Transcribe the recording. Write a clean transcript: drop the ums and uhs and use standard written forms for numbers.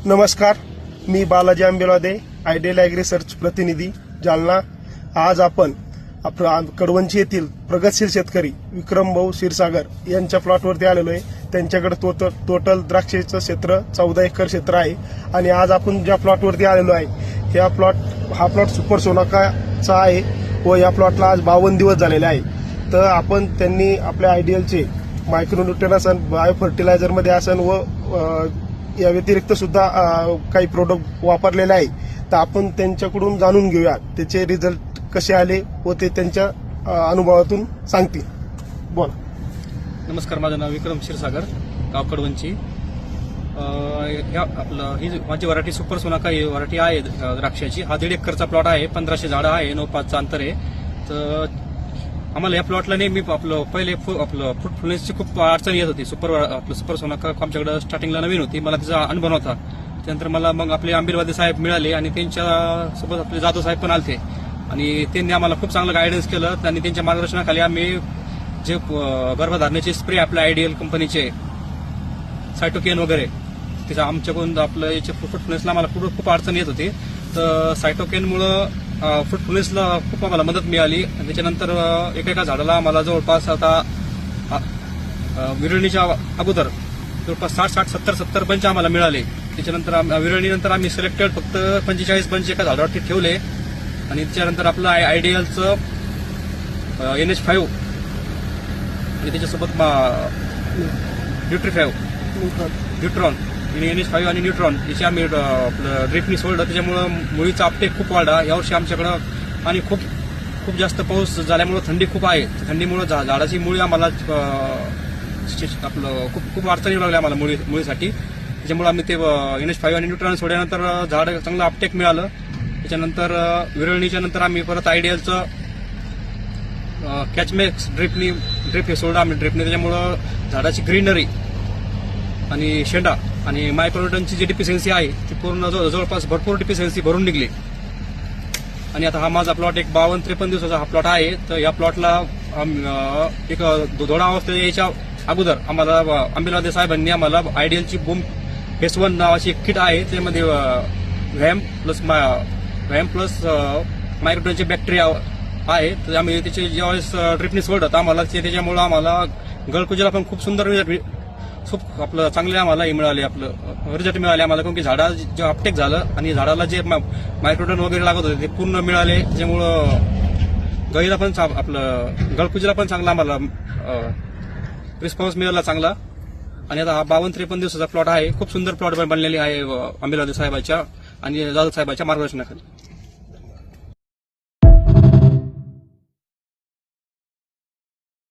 नमस्कार, मी Balaji आंबेलवादे, ideal agree search प्रतिनिधी जालना। आज आपण कडवंची येथील प्रगतशील शेतकरी विक्रम भाऊ क्षीरसागर यांच्या प्लॉटवरती आलेलो आहे। त्यांच्याकडे टोटल द्राक्षेचं क्षेत्र 14 एकर क्षेत्र आहे आणि आज आपण ज्या प्लॉटवरती आलेलो आहे हा प्लॉट सुपर सोनाकाचा आहे व या प्लॉटला आज 52 दिवस झालेले आहे। तर आपण त्यांनी आपल्या आयडियलचे मायक्रोन्यूट्रिएंट असन, बायो फर्टिलायझरमध्ये असन व या व्यतिरिक्त सुद्धा काही प्रोडक्ट वापरलेले आहे। तर आपण त्यांच्याकडून जाणून घेऊया त्याचे रिझल्ट कसे आले व ते त्यांच्या अनुभवातून सांगतील। बोला। नमस्कार, माझं नाव विक्रम क्षीरसागर, गाव कडवंची। ही माझी व्हरायटी सुपर सोनाका ही व्हरायटी आहे द्राक्षाची। हा 1.5 एकरचा प्लॉट आहे, 1500 झाडं आहे, 9-5चं अंतर आहे। तर आम्हाला या प्लॉटला नेहमी पहिले फ्रुटफुलनेसची खूप अडचण येत होती। सुपर सोनाका आमच्याकडे स्टार्टिंगला नवीन होती, मला तिचा अनुभव नव्हता। त्यानंतर मला मग आपले आंबेलवादे साहेब मिळाले आणि त्यांच्यासोबत आपले जाधव साहेब पण आलते आणि त्यांनी आम्हाला खूप चांगलं गायडन्स केलं आणि त्यांच्या मार्गदर्शनाखाली आम्ही जे गर्भधारणेचे स्प्रे आपल्या आयडियल कंपनीचे सायटोकेन वगैरे त्याचा आमच्याकडून आपलं याच्या फ्रुटफुलनेसला आम्हाला खूप अडचण येत होती। तर सायटोकेनमुळं फ्रुटफुलनेसला खूप आम्हाला मदत मिळाली आणि त्याच्यानंतर एका झाडाला आम्हाला जवळपास आता विरळणीच्या अगोदर जवळपास 60-70 पंच आम्हाला मिळाले। त्याच्यानंतर विरळणीनंतर आम्ही सिलेक्टेड फक्त 45 पंच एका झाडावरती ठेवले आणि त्याच्यानंतर आपलं आयडियलचं NH5 आणि त्याच्यासोबत न्यूट्रॉन आणि NH5 आणि न्यूट्रॉन याची आम्ही आपलं ड्रिपनी सोडलं। त्याच्यामुळं मुळीचा अपटेक खूप वाढला यावर्षी आमच्याकडं आणि खूप जास्त पाऊस झाल्यामुळं थंडी खूप आहे। थंडीमुळं झाडाची मुळी आम्हाला आपलं खूप अडचणी लागल्या आम्हाला मुळीसाठी। त्याच्यामुळे आम्ही ते NH5 आणि न्यूट्रॉन सोडल्यानंतर झाड चांगलं अपटेक मिळालं। त्याच्यानंतर विरळणीच्या नंतर आम्ही परत आयडियलचं कॅचमॅक्स ड्रिप हे सोडलं आम्ही ड्रिपने। त्याच्यामुळं झाडाची ग्रीनरी आणि शेंडा आणि मायक्रोन्यूट्रिएंटची जी डिफिशियन्सी आहे ती पूर्ण जवळपास भरपूर डिफिशियन्सी भरून निघली आणि आता हा माझा प्लॉट एक 52-53 दिवसाचा हा प्लॉट आहे। तर या प्लॉटला एक दोडा अवस्थेत यायच्या अगोदर आम्हाला आंबेलवादे साहेबांनी आम्हाला आयडियलची बूम फेस 1 नावाची एक किट आहे, त्यामध्ये व्हॅम प्लस मायक्रोन्यूट्रिएंटचे बॅक्टेरिया आहे। तर आम्ही त्याचे ज्यावेळेस ड्रिपने सोडत आम्हाला त्याच्यामुळं आम्हाला गळकुजेला पण खूप सुंदर खूप आपलं चांगले आम्हाला हे मिळाले, आपलं रिझल्ट मिळाले आम्हाला, कारण की झाडा जे अपटेक झालं आणि झाडाला जे मायक्रोन्यूट्रिएंट वगैरे लागत होते ते पूर्ण मिळाले। त्याच्यामुळं गळीला पण आपलं गळकुजेला पण चांगला आम्हाला रिस्पॉन्स मिळाला चांगला। आणि आता हा 52-53 दिवसाचा प्लॉट आहे, खूप सुंदर प्लॉट बनलेली आहे आंबेलवादे साहेबांच्या आणि जाधव साहेबांच्या मार्गदर्शनाखाली।